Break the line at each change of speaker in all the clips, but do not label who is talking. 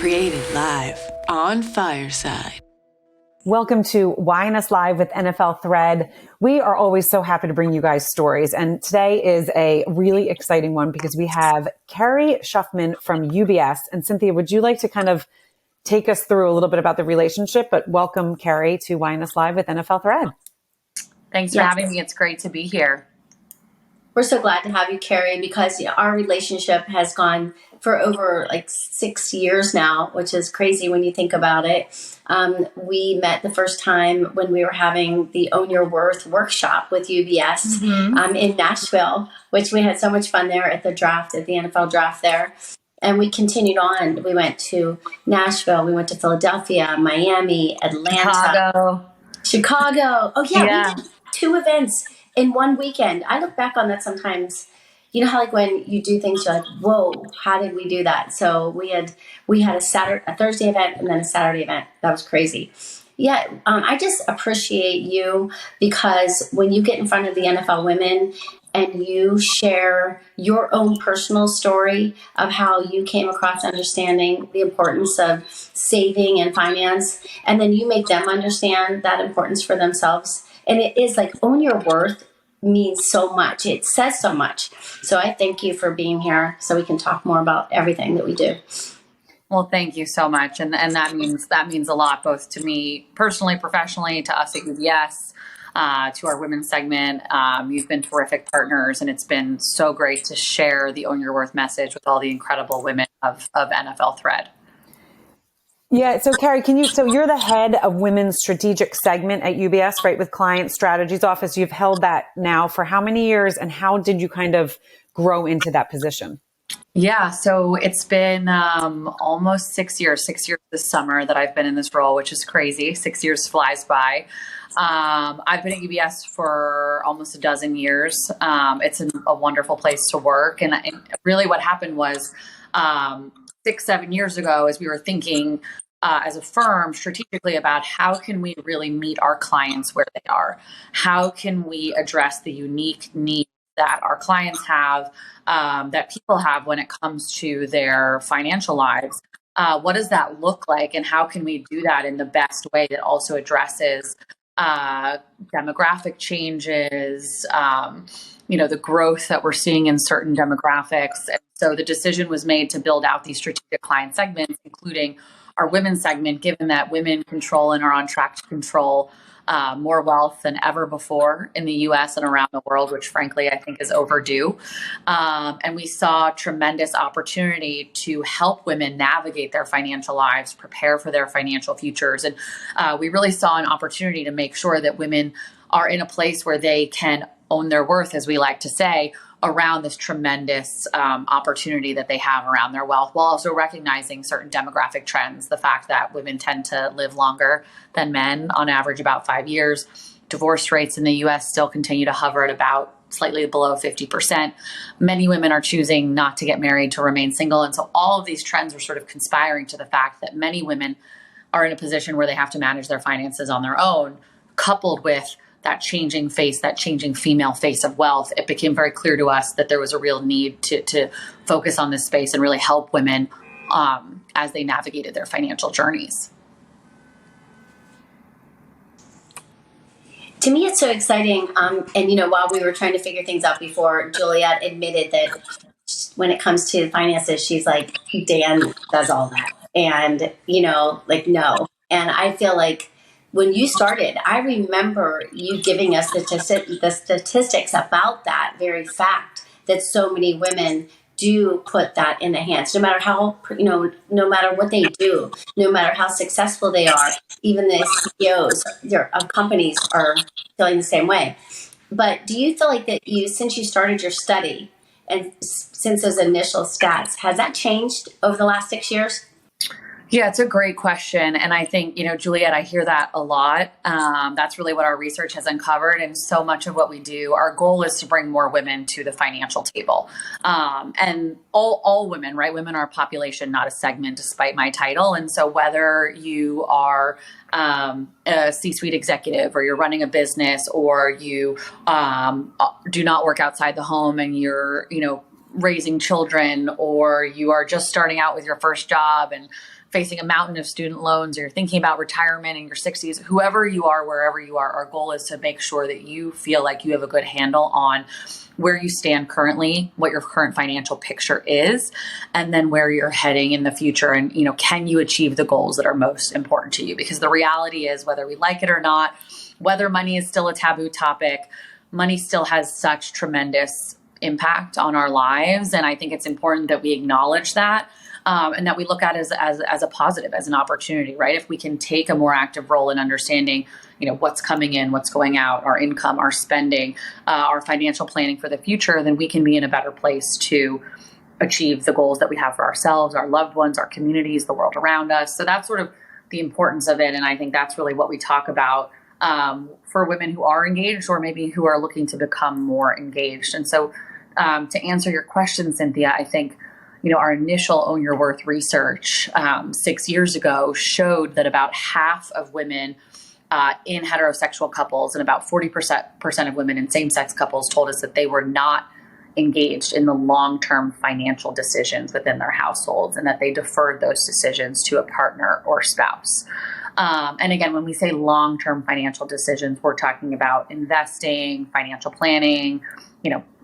Created live on Fireside.
Welcome to YNS Live with NFL Thread. We are always so happy to bring you guys stories. And today is a really exciting one because we have Carey Shuffman from UBS. And Cynthia, would you like to kind of take us through a little bit about the relationship, but welcome Carey to YNS Live with NFL Thread.
Thanks for having me. It's great to be here.
We're so glad to have you, Carey, because our relationship has gone for over 6 years now, which is crazy when you think about it. We met the first time when we were having the Own Your Worth workshop with UBS in Nashville, which we had so much fun there at the draft, at the NFL draft there. And we continued on. We went to Nashville. We went to Philadelphia, Miami, Atlanta, Chicago. Oh, yeah. We did 2 events in one weekend. I look back on that sometimes. You know how when you do things, you're like, whoa, how did we do that? So we had a Thursday event and then a Saturday event. That was crazy. Yeah, I just appreciate you because when you get in front of the NFL women and you share your own personal story of how you came across understanding the importance of saving and finance, and then you make them understand that importance for themselves. And it is Own Your Worth means so much. It says so much. So I thank you for being here so we can talk more about everything that we do.
Well, thank you so much. And that means a lot, both to me personally, professionally, to us at UBS, to our women's segment. You've been terrific partners, and it's been so great to share the Own Your Worth message with all the incredible women of NFL Thread.
Yeah. So Carey, you're the head of women's strategic segment at UBS, right? With Client Strategies Office. You've held that now for how many years, and how did you kind of grow into that position?
Yeah. So it's been almost 6 years this summer that I've been in this role, which is crazy. 6 years flies by. I've been at UBS for almost a dozen years. It's a wonderful place to work. And really what happened was 6-7 years ago, as we were thinking as a firm strategically about how can we really meet our clients where they are? How can we address the unique needs that our clients have, that people have when it comes to their financial lives? What does that look like? And how can we do that in the best way that also addresses demographic changes, the growth that we're seeing in certain demographics. And so the decision was made to build out these strategic client segments, including our women's segment, given that women control and are on track to control more wealth than ever before in the US and around the world, which frankly, I think is overdue. And we saw tremendous opportunity to help women navigate their financial lives, prepare for their financial futures. And we really saw an opportunity to make sure that women are in a place where they can own their worth, as we like to say, around this tremendous opportunity that they have around their wealth, while also recognizing certain demographic trends. The fact that women tend to live longer than men, on average about 5 years. Divorce rates in the US still continue to hover at about slightly below 50%. Many women are choosing not to get married, to remain single. And so all of these trends are sort of conspiring to the fact that many women are in a position where they have to manage their finances on their own, coupled with that changing face, that changing female face of wealth. It became very clear to us that there was a real need to focus on this space and really help women as they navigated their financial journeys.
To me, it's so exciting. And, while we were trying to figure things out before, Juliet admitted that when it comes to finances, she's like, Dan does all that. And, no. And I feel like when you started, I remember you giving us the statistics about that very fact, that so many women do put that in the hands, no matter how, no matter what they do, no matter how successful they are. Even the CEOs of companies are feeling the same way. But do you feel like that since you started your study and since those initial stats, has that changed over the last 6 years?
Yeah, it's a great question. And I think, Juliet, I hear that a lot. That's really what our research has uncovered. And so much of what we do, our goal is to bring more women to the financial table. And all women, right? Women are a population, not a segment, despite my title. And so whether you are a C-suite executive, or you're running a business, or you do not work outside the home, and you're, raising children, or you are just starting out with your first job and facing a mountain of student loans, or you're thinking about retirement in your 60s, whoever you are, wherever you are, our goal is to make sure that you feel like you have a good handle on where you stand currently, what your current financial picture is, and then where you're heading in the future. And, can you achieve the goals that are most important to you? Because the reality is, whether we like it or not, whether money is still a taboo topic, money still has such tremendous impact on our lives. And I think it's important that we acknowledge that. And that we look at as a positive, as an opportunity, right? If we can take a more active role in understanding, what's coming in, what's going out, our income, our spending, our financial planning for the future, then we can be in a better place to achieve the goals that we have for ourselves, our loved ones, our communities, the world around us. So that's sort of the importance of it. And I think that's really what we talk about for women who are engaged, or maybe who are looking to become more engaged. And so to answer your question, Cynthia, I think, our initial Own Your Worth research 6 years ago showed that about half of women in heterosexual couples and about 40% of women in same-sex couples told us that they were not engaged in the long-term financial decisions within their households, and that they deferred those decisions to a partner or spouse. And again, when we say long-term financial decisions, we're talking about investing, financial planning,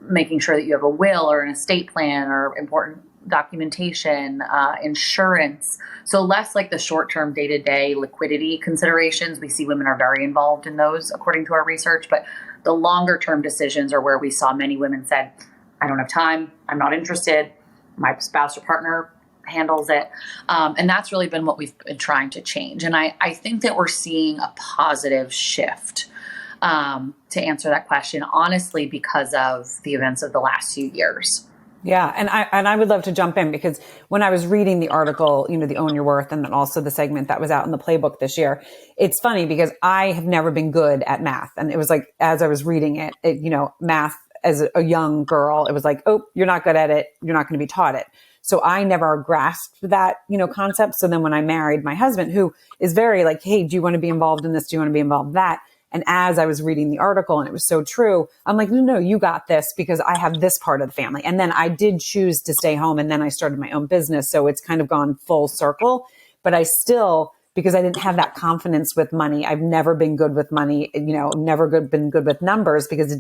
making sure that you have a will or an estate plan or important documentation, insurance. So less like the short-term day-to-day liquidity considerations. We see women are very involved in those according to our research, but the longer-term decisions are where we saw many women said, I don't have time, I'm not interested, my spouse or partner handles it. And that's really been what we've been trying to change. And I think that we're seeing a positive shift to answer that question, honestly, because of the events of the last few years.
Yeah. And I would love to jump in, because when I was reading the article, the Own Your Worth, and then also the segment that was out in the playbook this year, it's funny because I have never been good at math. And it was like, as I was reading it, math as a young girl, it was like, oh, you're not good at it, you're not going to be taught it. So I never grasped that, concept. So then when I married my husband, who is very like, hey, do you want to be involved in this? Do you want to be involved in that? And as I was reading the article, and it was so true, I'm like, no, you got this, because I have this part of the family. And then I did choose to stay home, and then I started my own business. So it's kind of gone full circle. But I still, because I didn't have that confidence with money, I've never been good with money, been good with numbers, because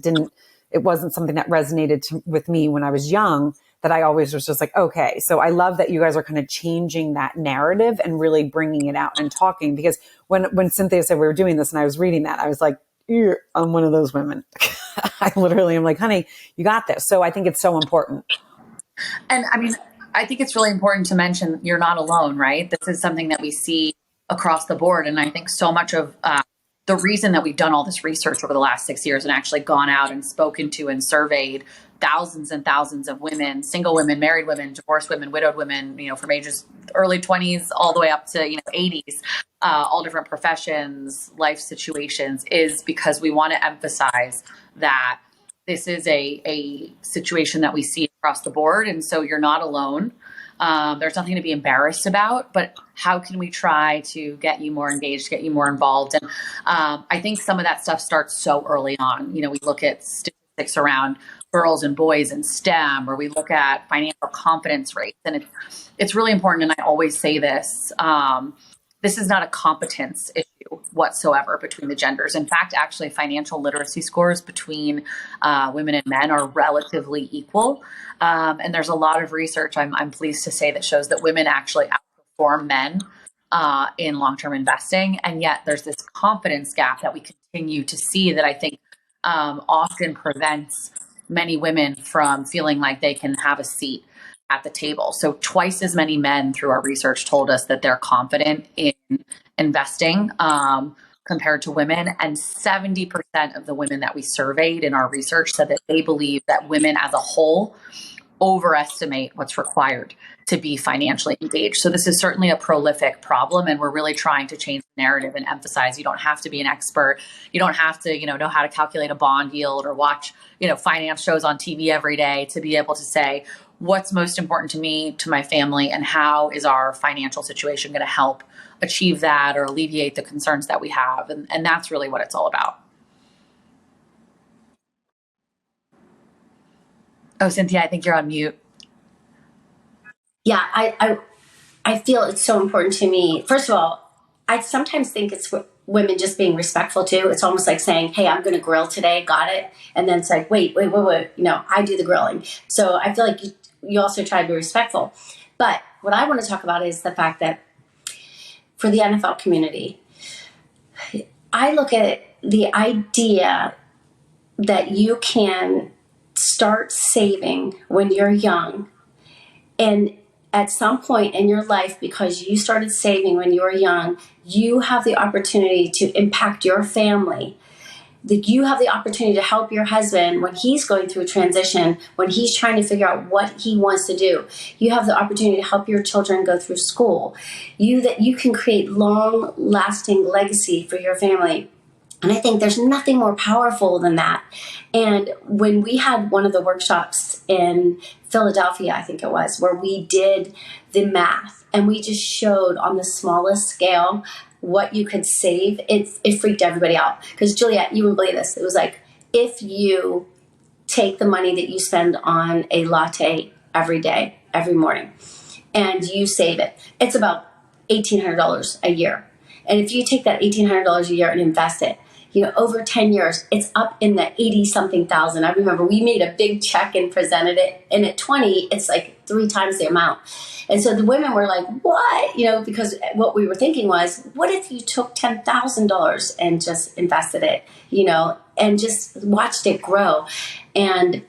it wasn't something that resonated with me when I was young, that I always was just like, okay. So I love that you guys are kind of changing that narrative and really bringing it out and talking, because when Cynthia said we were doing this and I was reading that, I was like, I'm one of those women. I literally am like, honey, you got this. So I think it's so important.
And I mean, I think it's really important to mention you're not alone, right? This is something that we see across the board. And I think so much of the reason that we've done all this research over the last 6 years and actually gone out and spoken to and surveyed thousands and thousands of women, single women, married women, divorced women, widowed women, from ages early 20s all the way up to 80s, all different professions, life situations, is because we want to emphasize that this is a situation that we see across the board. And so you're not alone. There's nothing to be embarrassed about, but how can we try to get you more engaged, get you more involved? And I think some of that stuff starts so early on. We look at statistics around girls and boys in STEM, or we look at financial confidence rates. And it's really important. And I always say this, this is not a competence issue whatsoever between the genders. In fact, actually, financial literacy scores between women and men are relatively equal. And there's a lot of research, I'm pleased to say, that shows that women actually outperform men in long-term investing. And yet there's this confidence gap that we continue to see that I think often prevents many women from feeling like they can have a seat at the table. So twice as many men through our research told us that they're confident in investing compared to women. And 70% of the women that we surveyed in our research said that they believe that women as a whole overestimate what's required to be financially engaged. So this is certainly a prolific problem, and we're really trying to change the narrative and emphasize you don't have to be an expert. You don't have to, know how to calculate a bond yield or watch, finance shows on TV every day to be able to say what's most important to me, to my family, and how is our financial situation going to help achieve that or alleviate the concerns that we have. And that's really what it's all about. Oh, Cynthia, I think you're on mute.
Yeah, I feel it's so important to me. First of all, I sometimes think it's women just being respectful too. It's almost like saying, "Hey, I'm going to grill today. Got it?" And then it's like, "Wait. I do the grilling." So I feel like you also try to be respectful. But what I want to talk about is the fact that for the NFL community, I look at the idea that you can start saving when you're young, and at some point in your life, because you started saving when you were young, you have the opportunity to impact your family. That you have the opportunity to help your husband when he's going through a transition, when he's trying to figure out what he wants to do. You have the opportunity to help your children go through school. That you can create long-lasting legacy for your family. And I think there's nothing more powerful than that. And when we had one of the workshops in Philadelphia, I think it was, where we did the math and we just showed on the smallest scale what you could save, it freaked everybody out. Because Juliet, you wouldn't believe this. It was like, if you take the money that you spend on a latte every day, every morning, and you save it, it's about $1,800 a year. And if you take that $1,800 a year and invest it, over 10 years, it's up in the 80-something thousand. I remember we made a big check and presented it. And at 20, it's like 3 times the amount. And so the women were like, what? Because what we were thinking was, what if you took $10,000 and just invested it, and just watched it grow? And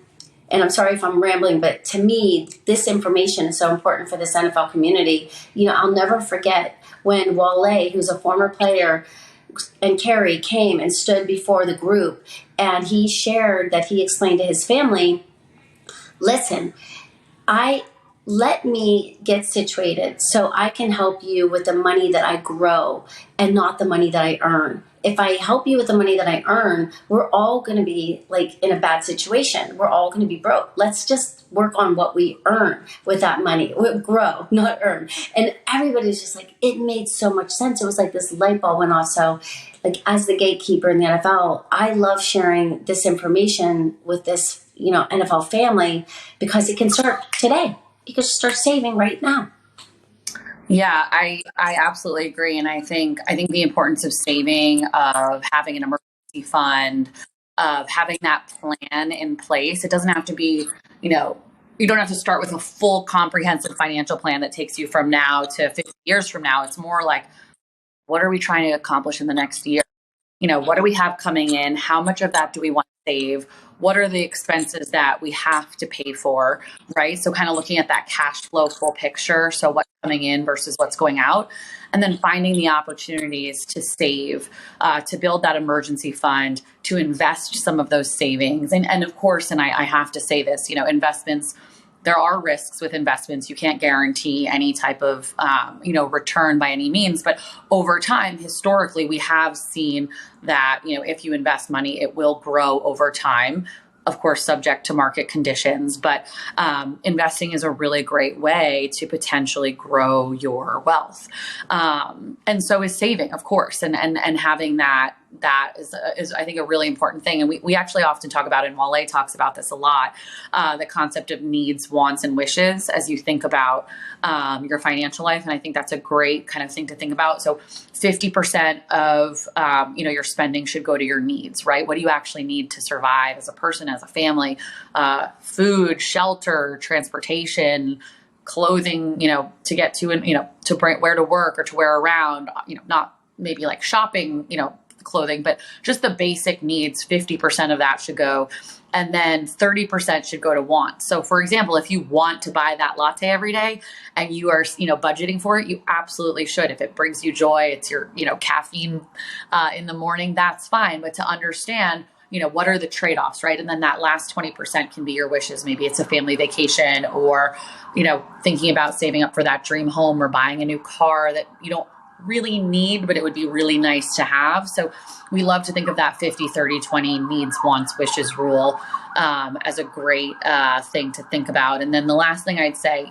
I'm sorry if I'm rambling, but to me, this information is so important for this NFL community. I'll never forget when Wale, who's a former player, and Carey came and stood before the group, and he shared that he explained to his family, listen, let me get situated so I can help you with the money that I grow and not the money that I earn. If I help you with the money that I earn, we're all going to be like in a bad situation. We're all going to be broke. Let's just work on what we earn with that money. We grow, not earn. And everybody's just like, it made so much sense. It was like this light bulb went off. So like, as the gatekeeper in the NFL, I love sharing this information with this, NFL family, because it can start today. You can start saving right now.
Yeah, I absolutely agree. And I think the importance of saving, of having an emergency fund, of having that plan in place. It doesn't have to be, you don't have to start with a full comprehensive financial plan that takes you from now to 50 years from now. It's more like, what are we trying to accomplish in the next year? What do we have coming in? How much of that do we want to save? What are the expenses that we have to pay for, right? So kind of looking at that cash flow full picture. So what's coming in versus what's going out. And then finding the opportunities to save, to build that emergency fund, to invest some of those savings. And of course, and I have to say this, investments, there are risks with investments. You can't guarantee any type of, return by any means. But over time, historically, we have seen that, if you invest money, it will grow over time. Of course, subject to market conditions, but investing is a really great way to potentially grow your wealth. And so is saving, of course, and having that is I think a really important thing. And we actually often talk about, and Wale talks about this a lot, the concept of needs, wants, and wishes as you think about your financial life. And I think that's a great kind of thing to think about. So 50% of your spending should go to your needs, right? What do you actually need to survive as a person, as a family? Food, shelter, transportation, clothing, to get to, and, to bring, where to work or to wear around, not maybe like shopping, clothing, but just the basic needs. 50% of that should go. And then 30% should go to wants. So for example, if you want to buy that latte every day and you are, budgeting for it, you absolutely should. If it brings you joy, it's your, caffeine in the morning, that's fine. But to understand, what are the trade-offs, right? And then that last 20% can be your wishes. Maybe it's a family vacation, or, thinking about saving up for that dream home, or buying a new car that you don't really need, but it would be really nice to have. So we love to think of that 50, 30, 20 needs, wants, wishes rule as a great thing to think about. And then the last thing I'd say,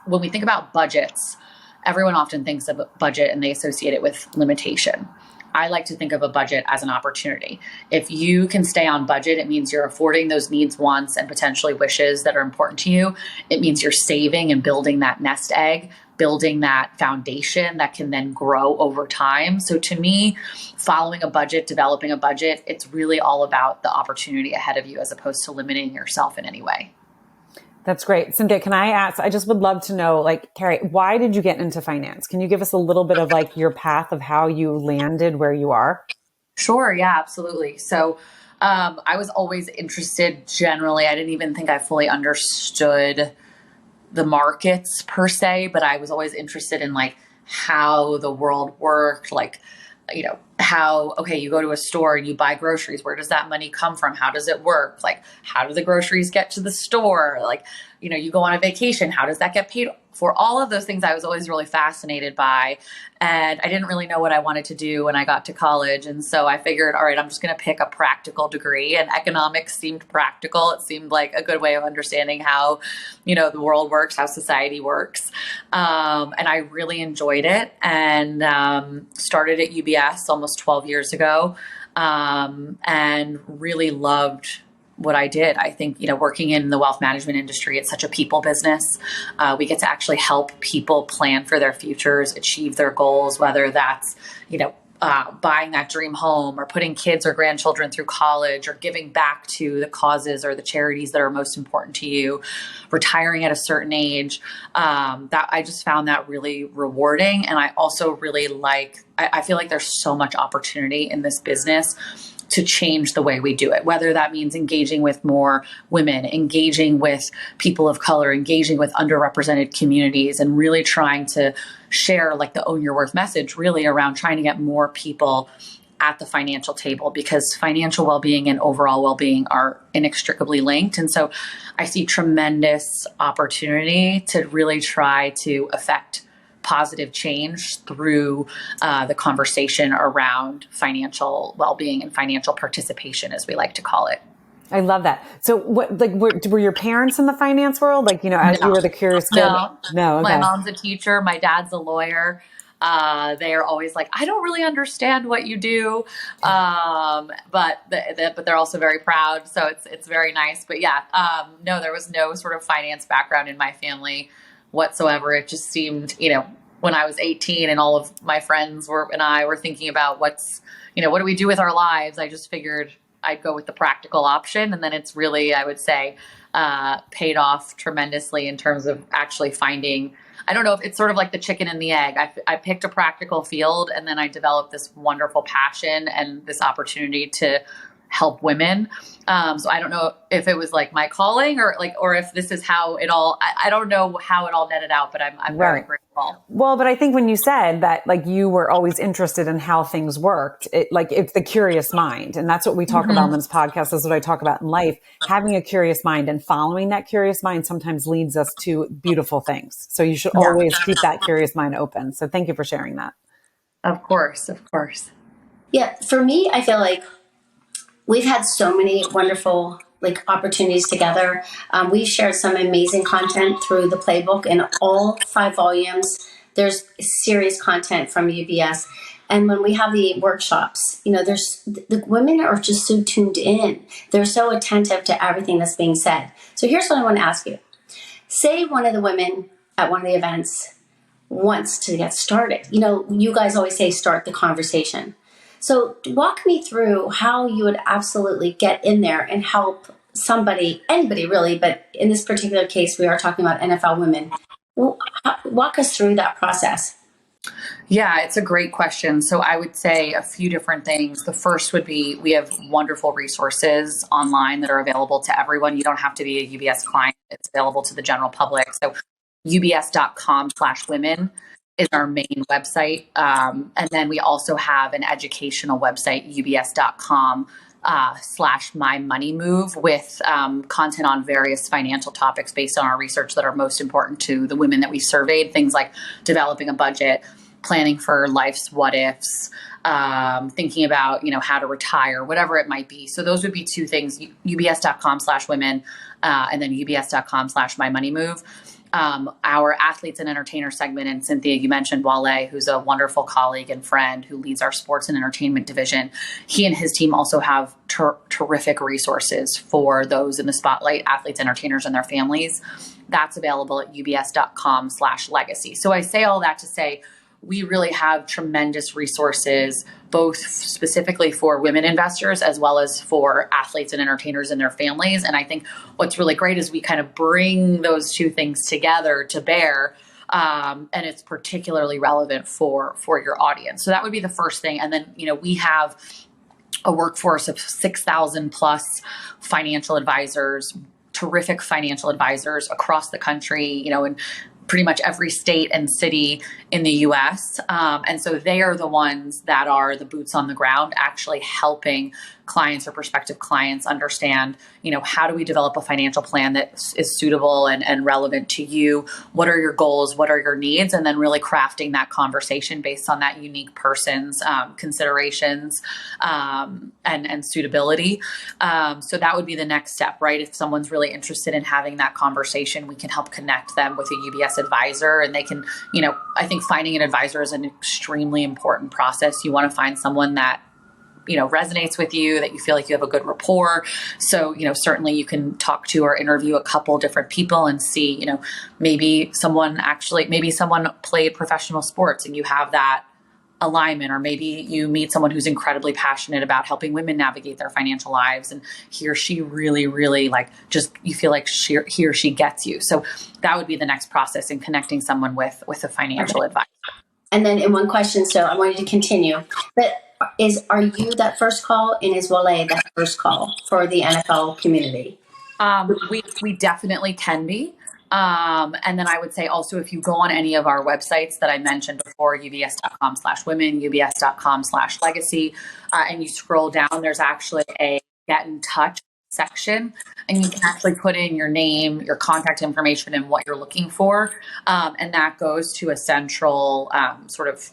when we think about budgets, everyone often thinks of a budget and they associate it with limitation. I like to think of a budget as an opportunity. If you can stay on budget, it means you're affording those needs, wants, and potentially wishes that are important to you. It means you're saving and building that nest egg, building that foundation that can then grow over time. So to me, following a budget, developing a budget, it's really all about the opportunity ahead of you as opposed to limiting yourself in any way.
That's great. Cynthia, can I ask, I just would love to know, like, Carey, why did you get into finance? Can you give us a little bit of like your path of how you landed where you are?
Sure. Yeah, absolutely. So I was always interested generally. I didn't even think I fully understood the markets per se, but I was always interested in like how the world worked, like, how, okay, you go to a store and you buy groceries. Where does that money come from? How does it work? Like, how do the groceries get to the store? Like, you go on a vacation. How does that get paid for? All of those things I was always really fascinated by. And I didn't really know what I wanted to do when I got to college. And so I figured, all right, I'm just going to pick a practical degree, and economics seemed practical. It seemed like a good way of understanding how, the world works, how society works. And I really enjoyed it, and started at UBS almost 12 years ago, and really loved what I did. I think, working in the wealth management industry, it's such a people business. We get to actually help people plan for their futures, achieve their goals, whether that's, buying that dream home or putting kids or grandchildren through college or giving back to the causes or the charities that are most important to you, retiring at a certain age. That I just found that really rewarding. And I also really I feel like there's so much opportunity in this business to change the way we do it, whether that means engaging with more women, engaging with people of color, engaging with underrepresented communities, and really trying to share like the Own Your Worth message, really around trying to get more people at the financial table, because financial well-being and overall well-being are inextricably linked. And so I see tremendous opportunity to really try to affect positive change through the conversation around financial well-being and financial participation, as we like to call it.
I love that. So what, like, were your parents in the finance world? Like, as you were the curious kid? No. Okay.
My mom's a teacher. My dad's a lawyer. They are always like, I don't really understand what you do. But they're also very proud. So it's very nice. But yeah, no, there was no sort of finance background in my family whatsoever. It just seemed, when I was 18 and all of my friends and I were thinking about what do we do with our lives? I just figured I'd go with the practical option. And then it's really, I would say, paid off tremendously in terms of actually finding, I don't know if it's sort of like the chicken and the egg. I picked a practical field, and then I developed this wonderful passion and this opportunity to help women. So I don't know if it was like my calling or if this is how it all, I don't know how it all netted out, but I'm very grateful.
Well, but I think when you said that, like, you were always interested in how things worked, it's the curious mind. And that's what we talk about in this podcast. That's what I talk about in life. Having a curious mind and following that curious mind sometimes leads us to beautiful things. So you should always keep that curious mind open. So thank you for sharing that.
Of course.
Yeah. For me, I feel like we've had so many wonderful opportunities together. We've shared some amazing content through the playbook in all 5 volumes. There's serious content from UBS. And when we have the workshops, the women are just so tuned in. They're so attentive to everything that's being said. So here's what I want to ask you. Say one of the women at one of the events wants to get started. You guys always say start the conversation. So walk me through how you would absolutely get in there and help somebody, anybody really, but in this particular case, we are talking about NFL women. Walk us through that process.
Yeah, it's a great question. So I would say a few different things. The first would be we have wonderful resources online that are available to everyone. You don't have to be a UBS client. It's available to the general public. So ubs.com/women is our main website. And then we also have an educational website, ubs.com/mymoneymove, with content on various financial topics based on our research that are most important to the women that we surveyed. Things like developing a budget, planning for life's what ifs, thinking about, how to retire, whatever it might be. So those would be 2 things, ubs.com/women, and then ubs.com/mymoneymove. our athletes and entertainers segment. And Cynthia, you mentioned Wale, who's a wonderful colleague and friend who leads our sports and entertainment division. He and his team also have terrific resources for those in the spotlight, athletes, entertainers, and their families. That's available at ubs.com/legacy. So I say all that to say, we really have tremendous resources, both specifically for women investors as well as for athletes and entertainers and their families. And I think what's really great is we kind of bring those two things together to bear. And it's particularly relevant for your audience. So that would be the first thing. And then, we have a workforce of 6,000 plus financial advisors, terrific financial advisors across the country, in pretty much every state and city in the US. And so they are the ones that are the boots on the ground, actually helping clients or prospective clients understand, how do we develop a financial plan that is suitable and relevant to you? What are your goals? What are your needs? And then really crafting that conversation based on that unique person's considerations and suitability. So that would be the next step, right? If someone's really interested in having that conversation, we can help connect them with a UBS advisor, and they can, I think finding an advisor is an extremely important process. You want to find someone that resonates with you, that you feel like you have a good rapport. So, certainly you can talk to or interview a couple different people and see, maybe someone played professional sports and you have that alignment, or maybe you meet someone who's incredibly passionate about helping women navigate their financial lives, and he or she really, really you feel like he or she gets you. So that would be the next process in connecting someone with a financial advisor.
And then in one question, so I wanted to continue, but are you that first call, and is Wale that first call for the NFL community?
We definitely can be. And then I would say also, if you go on any of our websites that I mentioned before, ubs.com/women, ubs.com/legacy, and you scroll down, there's actually a get in touch section, and you can actually put in your name, your contact information, and what you're looking for. And that goes to a central sort of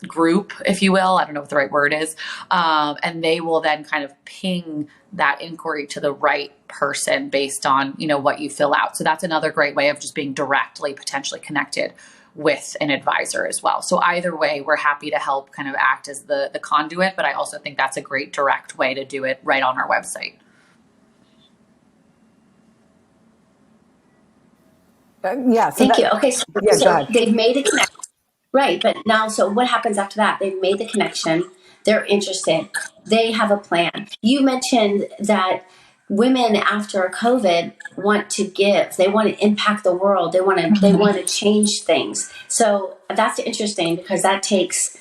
group, if you will. I don't know what the right word is. And they will then kind of ping that inquiry to the right person based on, what you fill out. So that's another great way of just being directly potentially connected with an advisor as well. So either way, we're happy to help kind of act as the conduit, but I also think that's a great direct way to do it right on our website.
Thank you. Okay. So
so
they've made a connection. Right. But now, so what happens after that? They've made the connection. They're interested. They have a plan. You mentioned that women after COVID want to give. They want to impact the world. They want to change things. So that's interesting, because that takes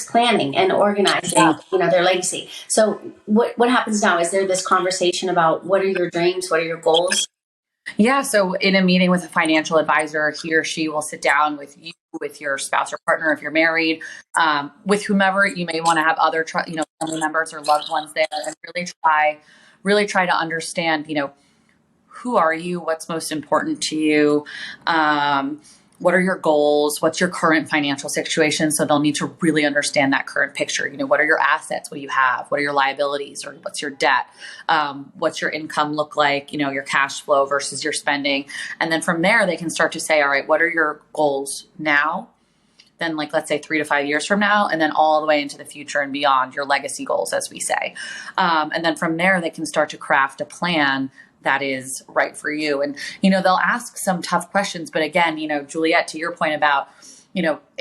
planning and organizing, their legacy. So what happens now? Is there this conversation about what are your dreams? What are your goals?
Yeah. So in a meeting with a financial advisor, he or she will sit down with you, with your spouse or partner, if you're married, with whomever you may want to have other, family members or loved ones there, and really try to understand, who are you? What's most important to you? What are your goals? What's your current financial situation? So they'll need to really understand that current picture. What are your assets? What do you have? What are your liabilities, or what's your debt? What's your income look like? Your cash flow versus your spending. And then from there, they can start to say, all right, what are your goals now? Then let's say 3 to 5 years from now, and then all the way into the future and beyond, your legacy goals, as we say. And then from there, they can start to craft a plan that is right for you. And, they'll ask some tough questions, but again, Juliet, to your point about,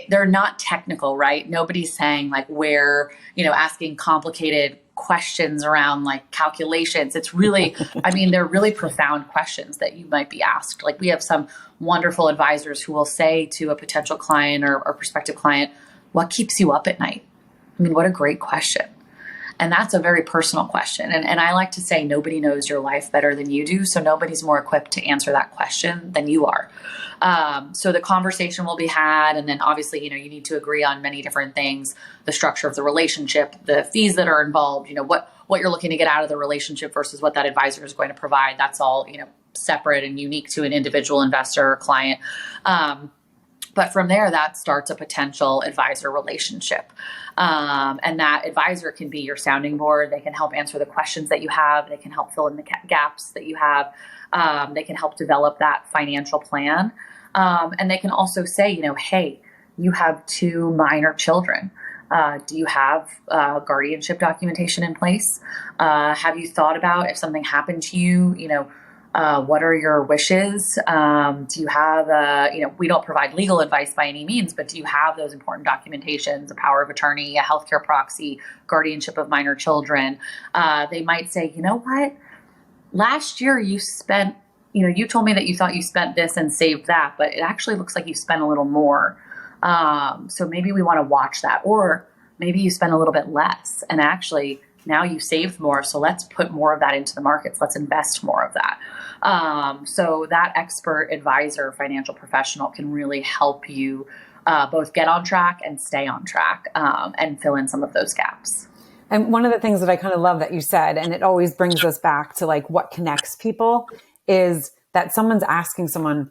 they're not technical, right? Nobody's saying where, asking complicated questions around calculations. It's really, they're really profound questions that you might be asked. We have some wonderful advisors who will say to a potential client or prospective client, what keeps you up at night? What a great question. And that's a very personal question. And I like to say nobody knows your life better than you do. So nobody's more equipped to answer that question than you are. So the conversation will be had. And then obviously, you need to agree on many different things, the structure of the relationship, the fees that are involved, what you're looking to get out of the relationship versus what that advisor is going to provide. That's all, separate and unique to an individual investor or client. But from there, that starts a potential advisor relationship. And that advisor can be your sounding board. They can help answer the questions that you have. They can help fill in the gaps that you have. They can help develop that financial plan. And they can also say, hey, you have 2 minor children. Do you have guardianship documentation in place? Have you thought about if something happened to you, what are your wishes? Do you have, we don't provide legal advice by any means, but do you have those important documentations, a power of attorney, a healthcare proxy, guardianship of minor children? They might say, you know what? Last year you spent, you told me that you thought you spent this and saved that, but it actually looks like you spent a little more. So maybe we want to watch that, or maybe you spend a little bit less and actually now you saved more. So let's put more of that into the markets. Let's invest more of that. So that expert advisor, financial professional can really help you both get on track and stay on track and fill in some of those gaps.
And one of the things that I kind of love that you said, and it always brings us back to like what connects people, is that someone's asking someone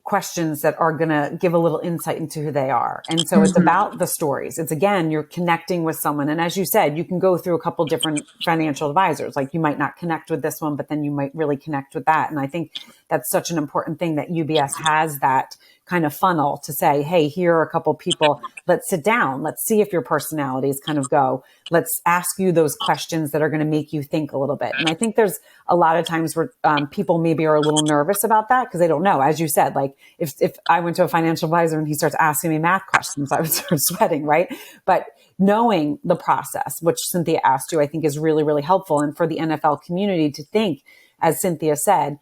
questions that are going to give a little insight into who they are. And so it's about the stories. It's, again, you're connecting with someone. And as you said, you can go through a couple different financial advisors. Like you might not connect with this one, but then you might really connect with that. And I think that's such an important thing that UBS has that kind of funnel to say, hey, here are a couple people. Let's sit down. Let's see if your personalities kind of go. Let's ask you those questions that are going to make you think a little bit. And I think there's a lot of times where people maybe are a little nervous about that because they don't know. As you said, like if I went to a financial advisor and he starts asking me math questions, I would start sweating, right? But knowing the process, which Cynthia asked you, I think is really, really helpful. And for the NFL community to think, as Cynthia said,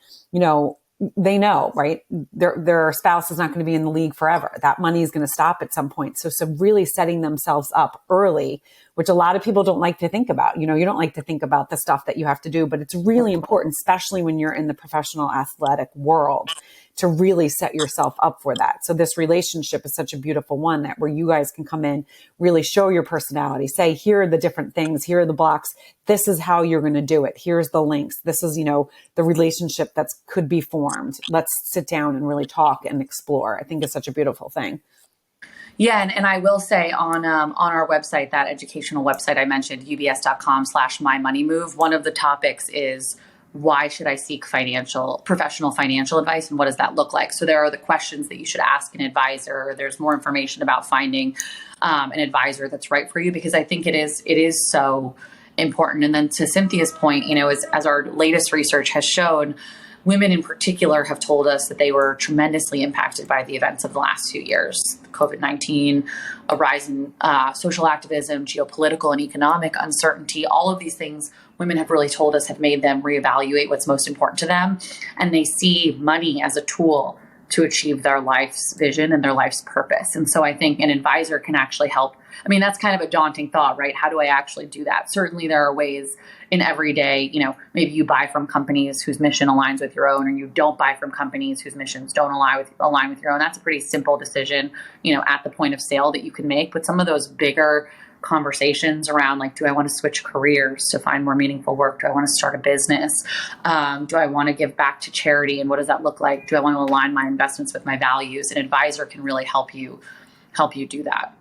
they know, right? Their spouse is not going to be in the league forever. That money is going to stop at some point. So really setting themselves up early, which a lot of people don't like to think about. You don't like to think about the stuff that you have to do, but it's really important, especially when you're in the professional athletic world, to really set yourself up for that. So this relationship is such a beautiful one that where you guys can come in, really show your personality, say, here are the different things, here are the blocks. This is how you're going to do it. Here's the links. This is, the relationship that could be formed. Let's sit down and really talk and explore. I think it's such a beautiful thing.
Yeah. And I will say on our website, that educational website I mentioned, ubs.com/mymoneymove, one of the topics is, why should I seek professional financial advice? And what does that look like? So there are the questions that you should ask an advisor. There's more information about finding an advisor that's right for you, because I think it is so important. And then to Cynthia's point, as our latest research has shown, women in particular have told us that they were tremendously impacted by the events of the last few years. COVID-19, a rise in social activism, geopolitical and economic uncertainty, all of these things women have really told us have made them reevaluate what's most important to them. And they see money as a tool to achieve their life's vision and their life's purpose. And so I think an advisor can actually help. I mean, that's kind of a daunting thought, right? How do I actually do that? Certainly there are ways in every day, maybe you buy from companies whose mission aligns with your own, or you don't buy from companies whose missions don't align with your own. That's a pretty simple decision, at the point of sale that you can make. But some of those bigger conversations around, like, do I want to switch careers to find more meaningful work? Do I want to start a business? Do I want to give back to charity? And what does that look like? Do I want to align my investments with my values? An advisor can really help you do that.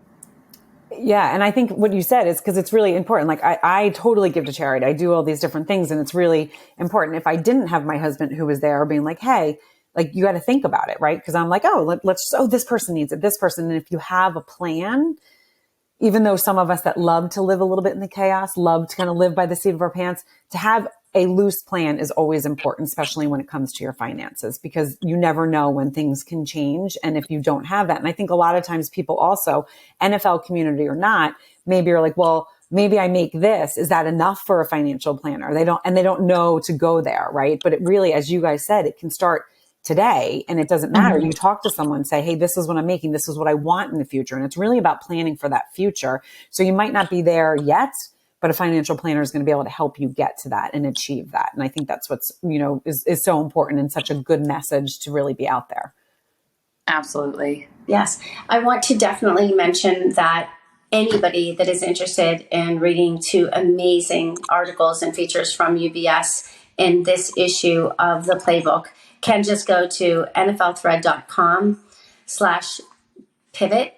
Yeah. And I think what you said is because it's really important. Like I totally give to charity. I do all these different things, and it's really important. If I didn't have my husband who was there being like, hey, like you got to think about it, right? Because I'm like, this person needs it, this person. And if you have a plan, even though some of us that love to live a little bit in the chaos, love to kind of live by the seat of our pants, to have a loose plan is always important, especially when it comes to your finances, because you never know when things can change. And if you don't have that, and I think a lot of times people also, NFL community or not, maybe are like, well, maybe I make this. Is that enough for a financial planner? They don't know to go there, right? But it really, as you guys said, it can start today, and it doesn't matter. You talk to someone, say, hey, this is what I'm making. This is what I want in the future. And it's really about planning for that future. So you might not be there yet, but a financial planner is going to be able to help you get to that and achieve that. And I think that's what's, is so important and such a good message to really be out there.
Absolutely.
Yes. I want to definitely mention that anybody that is interested in reading 2 amazing articles and features from UBS in this issue of the playbook can just go to nflthread.com/ pivot.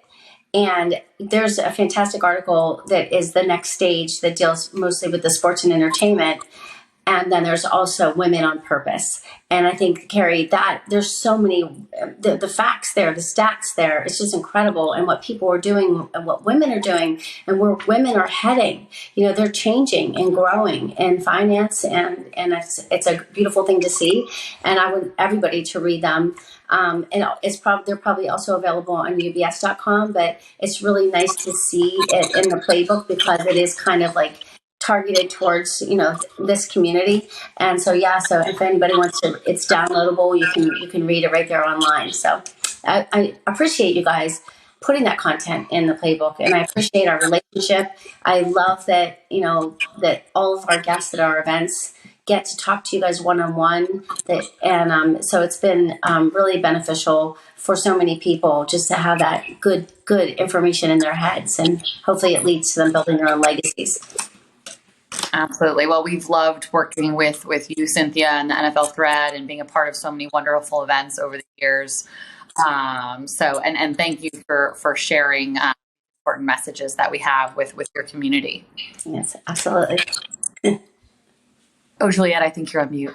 And there's a fantastic article that is The Next Stage that deals mostly with the sports and entertainment. And then there's also Women on Purpose. And I think, Carey, that there's so many, the facts there, the stats there, it's just incredible. And what people are doing and what women are doing and where women are heading, they're changing and growing in finance. And it's a beautiful thing to see. And I want everybody to read them. And they're probably also available on UBS.com, but it's really nice to see it in the playbook because it is kind of like targeted towards, this community. And so if anybody wants to, it's downloadable. You can read it right there online. So I appreciate you guys putting that content in the playbook, and I appreciate our relationship. I love that, that all of our guests at our events get to talk to you guys one-on-one. So it's been really beneficial for so many people just to have that good information in their heads, and hopefully it leads to them building their own legacies.
Absolutely. Well, we've loved working with you, Cynthia, and the NFL Thread, and being a part of so many wonderful events over the years. And thank you for sharing important messages that we have with your community.
Yes, absolutely.
Oh, Juliet, I think you're on mute.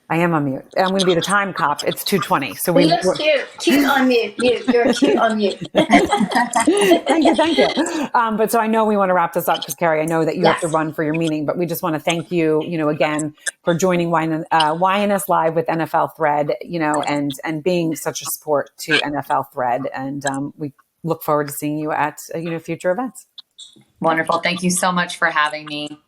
I am on mute. I'm going to be the time cop. It's 2:20. So
he looks cute on mute. You're cute on mute.
Thank you. But so I know we want to wrap this up because, Carey, I know that you have to run for your meeting, but we just want to thank you, again, for joining YNS Live with NFL Thread, and being such a support to NFL Thread. And we look forward to seeing you at, future events.
Wonderful. Thank you so much for having me.